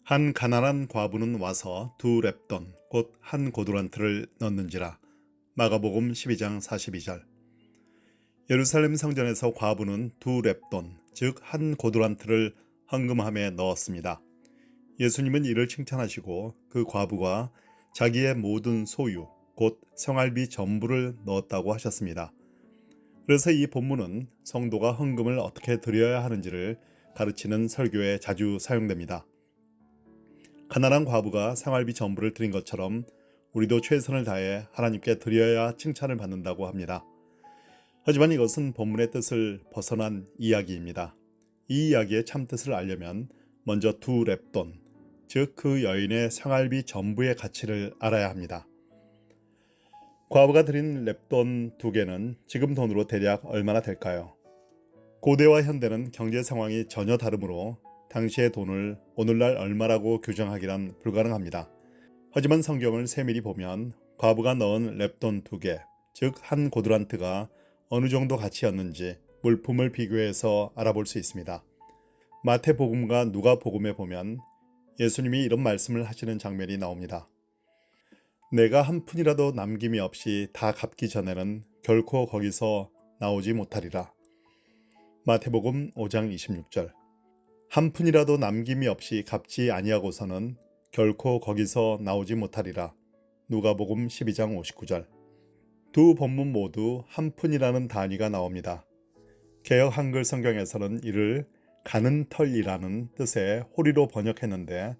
한 가난한 과부는 와서 두 렙돈 곧 한 고두란트를 넣는지라. 마가복음 12장 42절. 예루살렘 성전에서 과부는 두 렙돈 즉 한 고두란트를 헌금함에 넣었습니다. 예수님은 이를 칭찬하시고 그 과부가 자기의 모든 소유 곧 생활비 전부를 넣었다고 하셨습니다. 그래서 이 본문은 성도가 헌금을 어떻게 드려야 하는지를 가르치는 설교에 자주 사용됩니다. 가난한 과부가 생활비 전부를 드린 것처럼 우리도 최선을 다해 하나님께 드려야 칭찬을 받는다고 합니다. 하지만 이것은 본문의 뜻을 벗어난 이야기입니다. 이 이야기의 참뜻을 알려면 먼저 두 렙돈, 즉 그 여인의 생활비 전부의 가치를 알아야 합니다. 과부가 드린 렙돈 2개는 지금 돈으로 대략 얼마나 될까요? 고대와 현대는 경제 상황이 전혀 다르므로 당시의 돈을 오늘날 얼마라고 규정하기란 불가능합니다. 하지만 성경을 세밀히 보면 과부가 넣은 렙돈 2개, 즉 한 고두란트가 어느 정도 가치였는지 물품을 비교해서 알아볼 수 있습니다. 마태복음과 누가복음에 보면 예수님이 이런 말씀을 하시는 장면이 나옵니다. 내가 한 푼이라도 남김이 없이 다 갚기 전에는 결코 거기서 나오지 못하리라. 마태복음 5장 26절. 한 푼이라도 남김이 없이 갚지 아니하고서는 결코 거기서 나오지 못하리라. 누가복음 12장 59절. 두 본문 모두 한 푼이라는 단위가 나옵니다. 개역 한글 성경에서는 이를 가는 털이라는 뜻의 호리로 번역했는데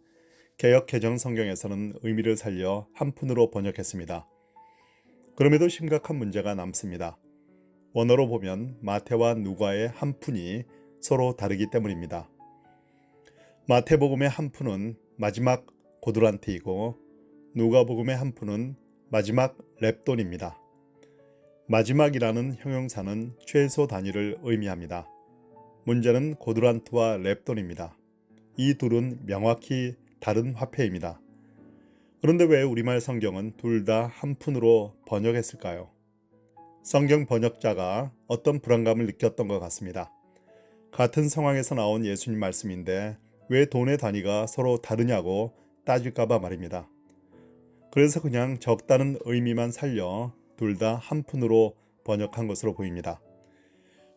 개역 개정 성경에서는 의미를 살려 한 푼으로 번역했습니다. 그럼에도 심각한 문제가 남습니다. 원어로 보면 마태와 누가의 한 푼이 서로 다르기 때문입니다. 마태복음의 한 푼은 마지막 고두란트이고 누가복음의 한 푼은 마지막 렙돈입니다. 마지막이라는 형용사는 최소 단위를 의미합니다. 문제는 고두란트와 렙돈입니다. 이 둘은 명확히 다른 화폐입니다. 그런데 왜 우리말 성경은 둘 다 한 푼으로 번역했을까요? 성경 번역자가 어떤 불안감을 느꼈던 것 같습니다. 같은 상황에서 나온 예수님 말씀인데 왜 돈의 단위가 서로 다르냐고 따질까봐 말입니다. 그래서 그냥 적다는 의미만 살려 둘 다 한 푼으로 번역한 것으로 보입니다.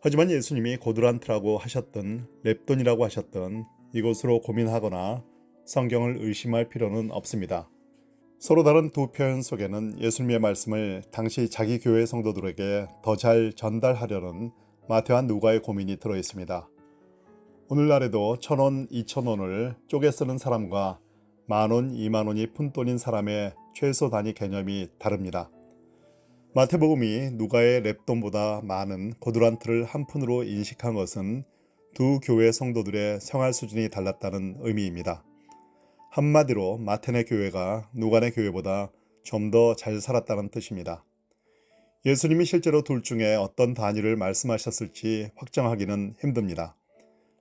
하지만 예수님이 고두란트라고 하셨든 렙돈이라고 하셨든 이것으로 고민하거나 성경을 의심할 필요는 없습니다. 서로 다른 두 표현 속에는 예수님의 말씀을 당시 자기 교회 성도들에게 더 잘 전달하려는 마태와 누가의 고민이 들어 있습니다. 오늘날에도 1,000원, 2,000원을 쪼개 쓰는 사람과 10,000원, 20,000원이 푼돈인 사람의 최소 단위 개념이 다릅니다. 마태복음이 누가의 렙돈보다 많은 고두란트를 한 푼으로 인식한 것은 두 교회 성도들의 생활 수준이 달랐다는 의미입니다. 한마디로 마태네 교회가 누가네 교회보다 좀 더 잘 살았다는 뜻입니다. 예수님이 실제로 둘 중에 어떤 단위를 말씀하셨을지 확정하기는 힘듭니다.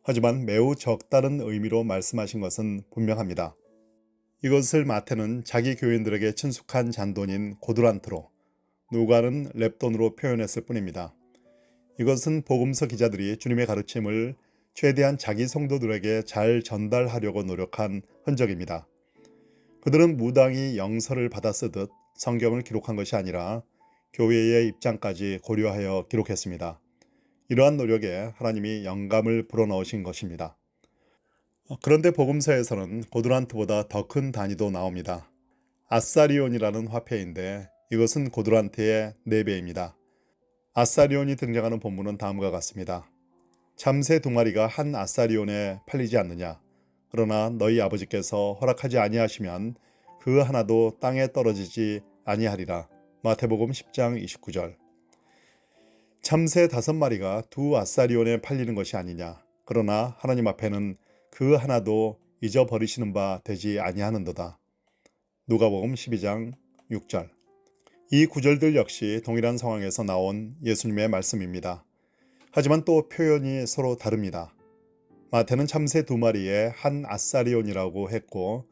하지만 매우 적다른 의미로 말씀하신 것은 분명합니다. 이것을 마태는 자기 교인들에게 친숙한 잔돈인 고두란트로, 누가는 렙돈으로 표현했을 뿐입니다. 이것은 복음서 기자들이 주님의 가르침을 최대한 자기 성도들에게 잘 전달하려고 노력한 흔적입니다. 그들은 무당이 영서를 받아 쓰듯 성경을 기록한 것이 아니라 교회의 입장까지 고려하여 기록했습니다. 이러한 노력에 하나님이 영감을 불어넣으신 것입니다. 그런데 복음서에서는 고두란트보다 더 큰 단위도 나옵니다. 아사리온이라는 화폐인데 이것은 고두란트의 4배입니다. 아사리온이 등장하는 본문은 다음과 같습니다. 참새 2마리가 한 아사리온에 팔리지 않느냐. 그러나 너희 아버지께서 허락하지 아니하시면 그 하나도 땅에 떨어지지 아니하리라. 마태복음 10장 29절. 참새 5마리가 2 아사리온에 팔리는 것이 아니냐. 그러나 하나님 앞에는 그 하나도 잊어버리시는 바 되지 아니하는도다. 누가복음 12장 6절. 이 구절들 역시 동일한 상황에서 나온 예수님의 말씀입니다. 하지만 또 표현이 서로 다릅니다. 마태는 참새 2마리에 한 아사리온이라고 했고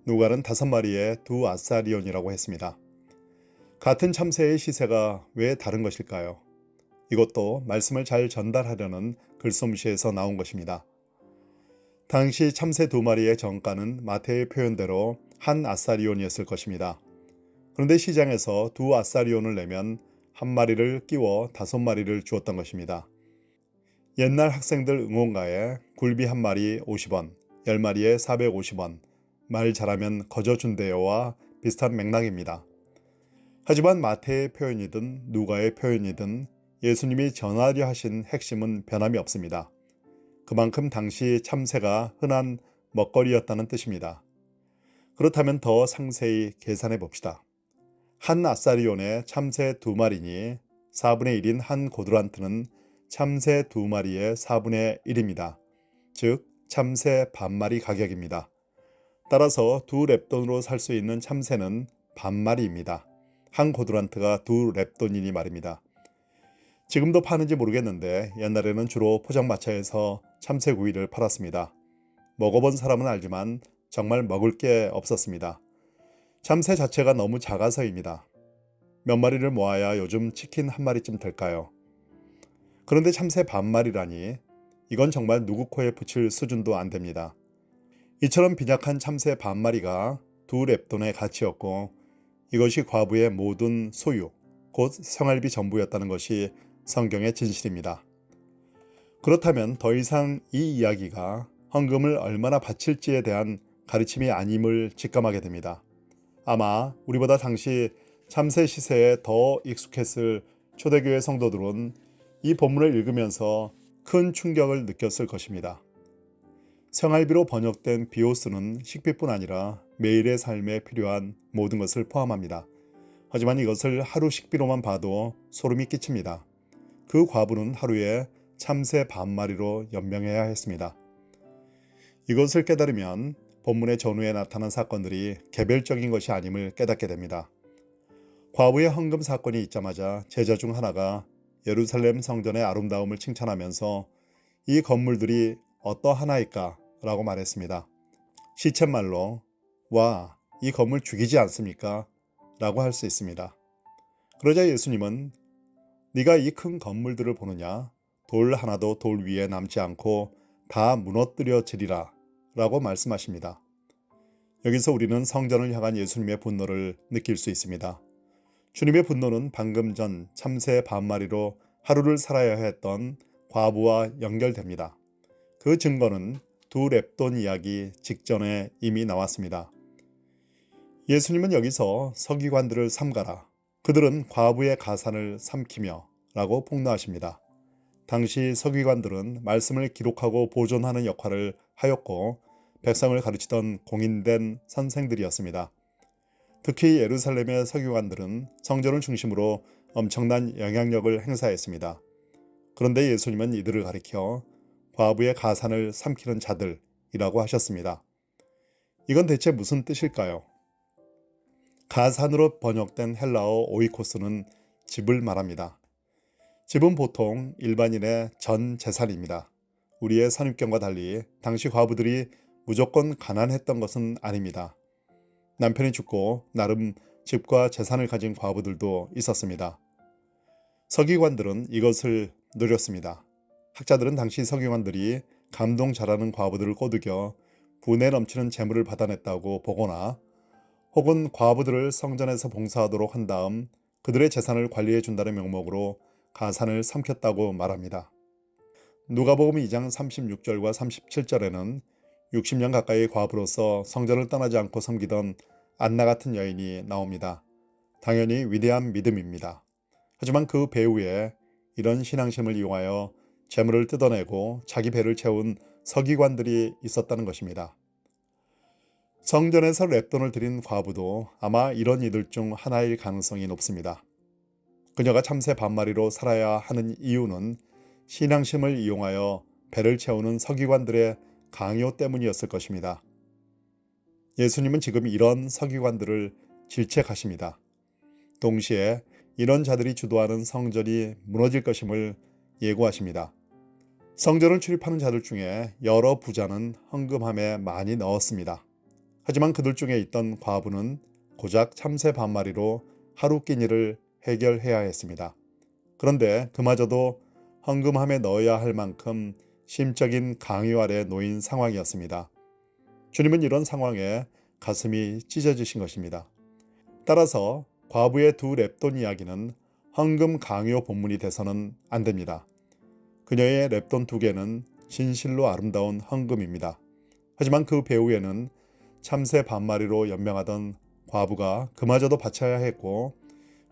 누가는 5마리에 2 아사리온이라고 했습니다. 같은 참새의 시세가 왜 다른 것일까요? 이것도 말씀을 잘 전달하려는 글솜씨에서 나온 것입니다. 당시 참새 2마리의 정가는 마태의 표현대로 한 아사리온이었을 것입니다. 그런데 시장에서 2아사리온을 내면 1마리를 끼워 5마리를 주었던 것입니다. 옛날 학생들 응원가에 굴비 1마리 50원, 10마리에 450원, 말 잘하면 거저 준대요와 비슷한 맥락입니다. 하지만 마태의 표현이든 누가의 표현이든 예수님이 전하려 하신 핵심은 변함이 없습니다. 그만큼 당시 참새가 흔한 먹거리였다는 뜻입니다. 그렇다면 더 상세히 계산해 봅시다. 한 아사리온에 참새 2마리니 4분의 1인 한 고두란트는 참새 2마리의 4분의 1입니다. 즉 참새 반마리 가격입니다. 따라서 2렙돈으로 살 수 있는 참새는 반마리입니다. 한 고두란트가 2렙돈이니 말입니다. 지금도 파는지 모르겠는데 옛날에는 주로 포장마차에서 참새구이를 팔았습니다. 먹어본 사람은 알지만 정말 먹을 게 없었습니다. 참새 자체가 너무 작아서입니다. 몇 마리를 모아야 요즘 치킨 1마리쯤 될까요? 그런데 참새 반마리라니 이건 정말 누구 코에 붙일 수준도 안 됩니다. 이처럼 빈약한 참새 반마리가 2렙돈의 가치였고 이것이 과부의 모든 소유, 곧 생활비 전부였다는 것이 성경의 진실입니다. 그렇다면 더 이상 이 이야기가 헌금을 얼마나 바칠지에 대한 가르침이 아님을 직감하게 됩니다. 아마 우리보다 당시 참새 시세에 더 익숙했을 초대교회 성도들은 이 본문을 읽으면서 큰 충격을 느꼈을 것입니다. 생활비로 번역된 비오스는 식비뿐 아니라 매일의 삶에 필요한 모든 것을 포함합니다. 하지만 이것을 하루 식비로만 봐도 소름이 끼칩니다. 그 과부는 하루에 참새 반마리로 연명해야 했습니다. 이것을 깨달으면 본문의 전후에 나타난 사건들이 개별적인 것이 아님을 깨닫게 됩니다. 과부의 헌금 사건이 있자마자 제자 중 하나가 예루살렘 성전의 아름다움을 칭찬하면서 이 건물들이 어떠하나이까 라고 말했습니다. 시쳇말로 와, 이 건물 죽이지 않습니까? 라고 할 수 있습니다. 그러자 예수님은 네가 이 큰 건물들을 보느냐? 돌 하나도 돌 위에 남지 않고 다 무너뜨려지리라 라고 말씀하십니다. 여기서 우리는 성전을 향한 예수님의 분노를 느낄 수 있습니다. 주님의 분노는 방금 전 참새 반마리로 하루를 살아야 했던 과부와 연결됩니다. 그 증거는 2렙돈 이야기 직전에 이미 나왔습니다. 예수님은 여기서 서기관들을 삼가라. 그들은 과부의 가산을 삼키며 라고 폭로하십니다. 당시 서기관들은 말씀을 기록하고 보존하는 역할을 하였고 백성을 가르치던 공인된 선생들이었습니다. 특히 예루살렘의 서기관들은 성전을 중심으로 엄청난 영향력을 행사했습니다. 그런데 예수님은 이들을 가리켜 과부의 가산을 삼키는 자들이라고 하셨습니다. 이건 대체 무슨 뜻일까요? 가산으로 번역된 헬라어 오이코스는 집을 말합니다. 집은 보통 일반인의 전 재산입니다. 우리의 선입견과 달리 당시 과부들이 무조건 가난했던 것은 아닙니다. 남편이 죽고 나름 집과 재산을 가진 과부들도 있었습니다. 서기관들은 이것을 노렸습니다. 학자들은 당시 서기관들이 감동 잘하는 과부들을 꼬드겨 분에 넘치는 재물을 받아냈다고 보거나 혹은 과부들을 성전에서 봉사하도록 한 다음 그들의 재산을 관리해 준다는 명목으로 가산을 삼켰다고 말합니다. 누가복음 2장 36절과 37절에는 60년 가까이 과부로서 성전을 떠나지 않고 섬기던 안나 같은 여인이 나옵니다. 당연히 위대한 믿음입니다. 하지만 그 배후에 이런 신앙심을 이용하여 재물을 뜯어내고 자기 배를 채운 서기관들이 있었다는 것입니다. 성전에서 렙돈을 드린 과부도 아마 이런 이들 중 하나일 가능성이 높습니다. 그녀가 참새 반마리로 살아야 하는 이유는 신앙심을 이용하여 배를 채우는 서기관들의 강요 때문이었을 것입니다. 예수님은 지금 이런 서기관들을 질책하십니다. 동시에 이런 자들이 주도하는 성전이 무너질 것임을 예고하십니다. 성전을 출입하는 자들 중에 여러 부자는 헌금함에 많이 넣었습니다. 하지만 그들 중에 있던 과부는 고작 참새 반마리로 하루 끼니를 해결해야 했습니다. 그런데 그마저도 헌금함에 넣어야 할 만큼 심적인 강요 아래 놓인 상황이었습니다. 주님은 이런 상황에 가슴이 찢어지신 것입니다. 따라서 과부의 두 렙돈 이야기는 헌금 강요 본문이 돼서는 안 됩니다. 그녀의 렙돈 2개는 진실로 아름다운 헌금입니다. 하지만 그 배후에는 참새 반마리로 연명하던 과부가 그마저도 바쳐야 했고,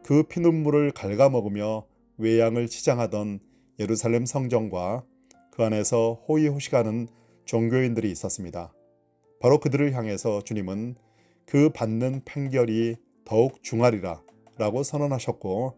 그 피눈물을 갉아먹으며 외양을 치장하던 예루살렘 성전과 그 안에서 호의호식하는 종교인들이 있었습니다. 바로 그들을 향해서 주님은 그 받는 판결이 더욱 중하리라 라고 선언하셨고,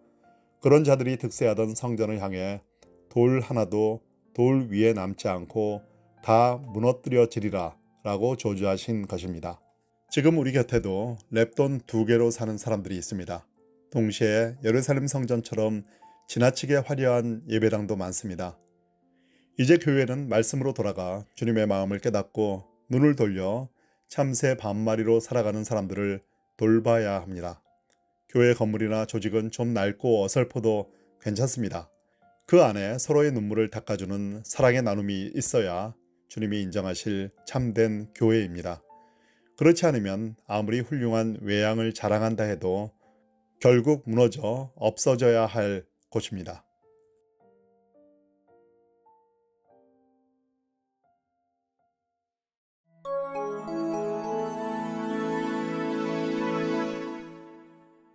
그런 자들이 득세하던 성전을 향해 돌 하나도 돌 위에 남지 않고 다 무너뜨려지리라 라고 저주하신 것입니다. 지금 우리 곁에도 렙돈 2개로 사는 사람들이 있습니다. 동시에 예루살렘 성전처럼 지나치게 화려한 예배당도 많습니다. 이제 교회는 말씀으로 돌아가 주님의 마음을 깨닫고 눈을 돌려 참새 반마리로 살아가는 사람들을 돌봐야 합니다. 교회 건물이나 조직은 좀 낡고 어설퍼도 괜찮습니다. 그 안에 서로의 눈물을 닦아주는 사랑의 나눔이 있어야 주님이 인정하실 참된 교회입니다. 그렇지 않으면 아무리 훌륭한 외양을 자랑한다 해도 결국 무너져 없어져야 할 곳입니다.